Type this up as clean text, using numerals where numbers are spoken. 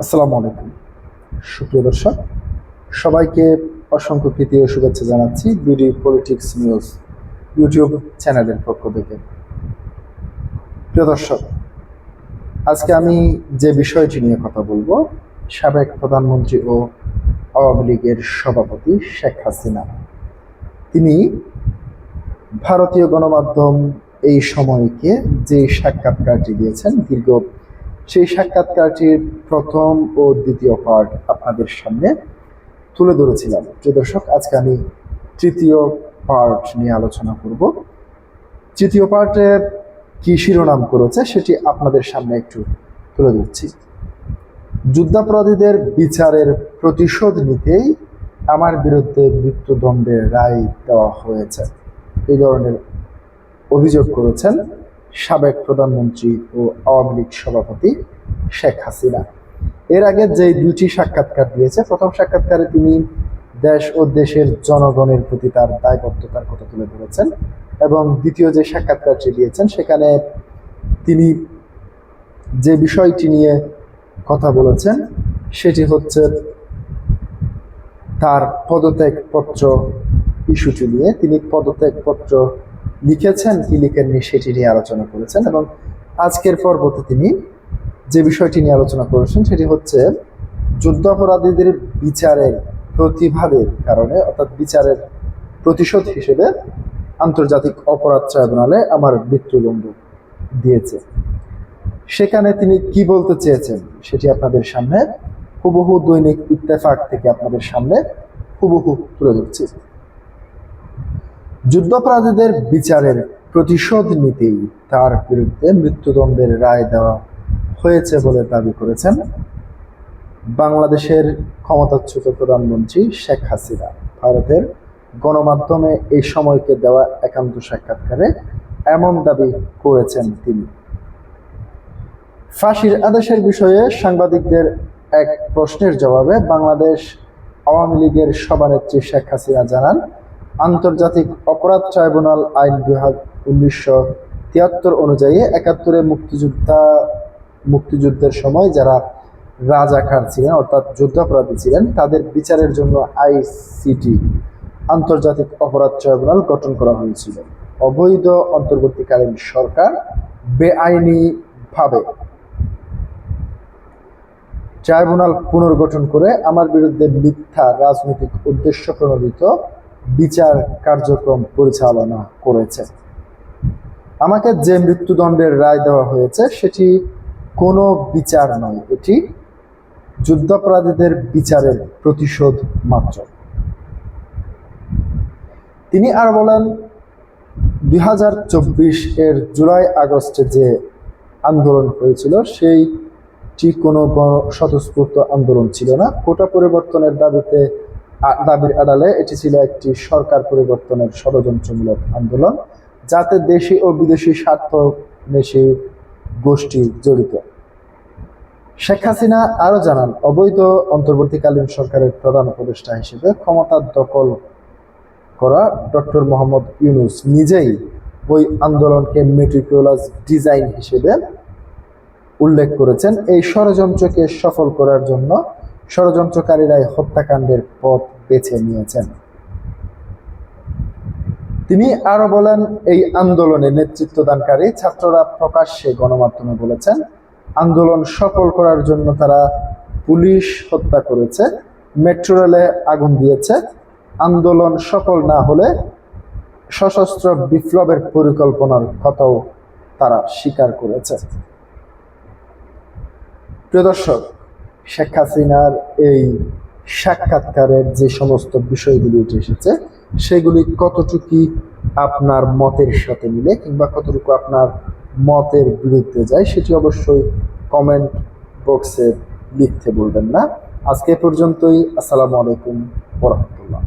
আসসালামু আলাইকুম সুপ্রিয় দর্শক, সবাইকে অসংখ্য প্রীতি ও শুভেচ্ছা জানাচ্ছি বিডি পলিটিক্স নিউজ ইউটিউব চ্যানেলের পক্ষ থেকে। প্রিয় দর্শক, আজকে আমি যে বিষয়টি নিয়ে কথা বলবো, সাবেক প্রধানমন্ত্রী ও আওয়ামী লীগের সভাপতি শেখ হাসিনা তিনি ভারতীয় গণমাধ্যম এই সময়কে যে সাক্ষাৎকারটি দিয়েছেন, সেই সাক্ষাৎকারটির প্রথম ও দ্বিতীয় পার্ট আপনাদের সামনে তুলে ধরেছিলাম। প্রিয় দর্শক, আজকে আমি তৃতীয় পার্ট নিয়ে আলোচনা করব। তৃতীয় পার্টে কি শিরোনাম করেছে সেটি আপনাদের সামনে একটু তুলে ধরছি। যুদ্ধাপরাধীদের বিচারের প্রতিশোধ নিতেই আমার বিরুদ্ধে মৃত্যুদণ্ডের রায় দেওয়া হয়েছে, এই ধরনের অভিযোগ করেছেন সাবেক প্রধানমন্ত্রী ও আওয়ামী লীগ সভাপতি শেখ হাসিনা। এর আগে যে দুইটি সাক্ষাৎকার দিয়েছে, প্রথম সাক্ষাৎকারে তিনি দেশ ও দেশের জনগণের প্রতি তার দায়বদ্ধতার কথা তুলে ধরেছেন, এবং দ্বিতীয় যে সাক্ষাৎকারটি দিয়েছেন সেখানে তিনি যে বিষয়টি নিয়ে কথা বলেছেন সেটি হচ্ছে তার পদত্যাগপত্র ইস্যুটি নিয়ে। তিনি পদত্যাগপত্র লিখেছেন কি লিখেননি সেটি নিয়ে আলোচনা করেছেন, এবং আজকের পর্বতে তিনি যে বিষয়টি নিয়ে আলোচনা করেছেন সেটি হচ্ছে যুদ্ধাপরাধীদের বিচারের প্রতিবাদের কারণে, অর্থাৎ বিচারের প্রতিশোধ হিসেবে আন্তর্জাতিক অপরাধ ট্রাইব্যুনালে আমার মৃত্যুদণ্ড দিয়েছে। সেখানে তিনি কি বলতে চেয়েছেন সেটি আপনাদের সামনে হুবহু দৈনিক ইত্তেফাক থেকে আপনাদের সামনে হুবহু তুলে ধরছি। যুদ্ধাপরাধীদের বিচারের প্রতিশোধ নিতেই তার বিরুদ্ধে মৃত্যুদণ্ডের রায় দেওয়া হয়েছে বলে দাবি করেছেন বাংলাদেশের ক্ষমতাচ্যুত প্রধানমন্ত্রী শেখ হাসিনা। ভারতের গণমাধ্যমে এই সময়কে দেওয়া একান্ত সাক্ষাৎকারে এমন দাবি করেছেন তিনি। ফাঁসির আদেশের বিষয়ে সাংবাদিকদের এক প্রশ্নের জবাবে বাংলাদেশ আওয়ামী লীগের সভানেত্রী শেখ হাসিনা জানান, আন্তর্জাতিক অপরাধ ট্রাইব্যুনাল আইন 1973 অনুযায়ী 71-এ মুক্তিযুদ্ধের সময় যারা রাজাকার ছিলেন, অর্থাৎ যুদ্ধাপরাধী ছিলেন, তাদের বিচারের জন্য আইসিটি আন্তর্জাতিক অপরাধ ট্রাইব্যুনাল গঠন করা হয়েছিল। অবৈধ অন্তর্বর্তীকালীন সরকার বেআইনিভাবে ট্রাইব্যুনাল পুনর্গঠন করে আমার বিরুদ্ধে মিথ্যা রাজনৈতিক উদ্দেশ্য প্রণোদিত বিচার কার্যক্রম পরিচালনা করেছে। আমাকে যে মৃত্যুদণ্ডের রায় দেওয়া হয়েছে সেটি কোনো বিচার নয়, এটি যুদ্ধাপরাধীদের বিচারের প্রতিশোধ মাত্র। তিনি আর বলেন, 2024-এর জুলাই আগস্টে যে আন্দোলন হয়েছিল সেইটি কোনো স্বতঃস্ফূর্ত আন্দোলন ছিল না। কোটা পরিবর্তনের দাবির আড়ালে এটি ছিল একটি সরকার পরিবর্তনের ষড়যন্ত্রমূলক আন্দোলন, যাতে দেশি ও বিদেশি স্বার্থন্বেষী গোষ্ঠী জড়িত। শেখ হাসিনা আরও জানান, অবৈধ অন্তর্বর্তীকালীন সরকারের প্রধান উপদেষ্টা হিসেবে ক্ষমতা দখল করা ডক্টর মোহাম্মদ ইউনূস নিজেই ওই আন্দোলনকে মেটিকুলাস ডিজাইন হিসেবে উল্লেখ করেছেন। এই ষড়যন্ত্রকে সফল করার জন্য ষড়যন্ত্রকারীরাই হত্যাকাণ্ডের পথ বেছে নিয়েছেন। তিনি আরো বলেন, এই আন্দোলনে নেতৃত্বদানকারী ছাত্ররা প্রকাশ্যে গণমাধ্যমে বলেছেন, আন্দোলন সফল করার জন্য তারা পুলিশ হত্যা করেছে, মেট্রো রেলে আগুন দিয়েছে। আন্দোলন সফল না হলে সশস্ত্র বিপ্লবের পরিকল্পনার কথাও তারা স্বীকার করেছে। প্রিয় দর্শক, শেখ হাসিনার এই সাক্ষাৎকারের যে সমস্ত বিষয়গুলি উঠে এসেছে সেগুলি কতটুকু আপনার মতের সাথে মিলে কিংবা কতটুকু আপনার মতের বিরুদ্ধে যায় সেটি অবশ্যই কমেন্ট বক্সে লিখতে বলবেন না। আজকে পর্যন্তই। আসসালামু আলাইকুম ওয়া রাহমাতুল্লাহ।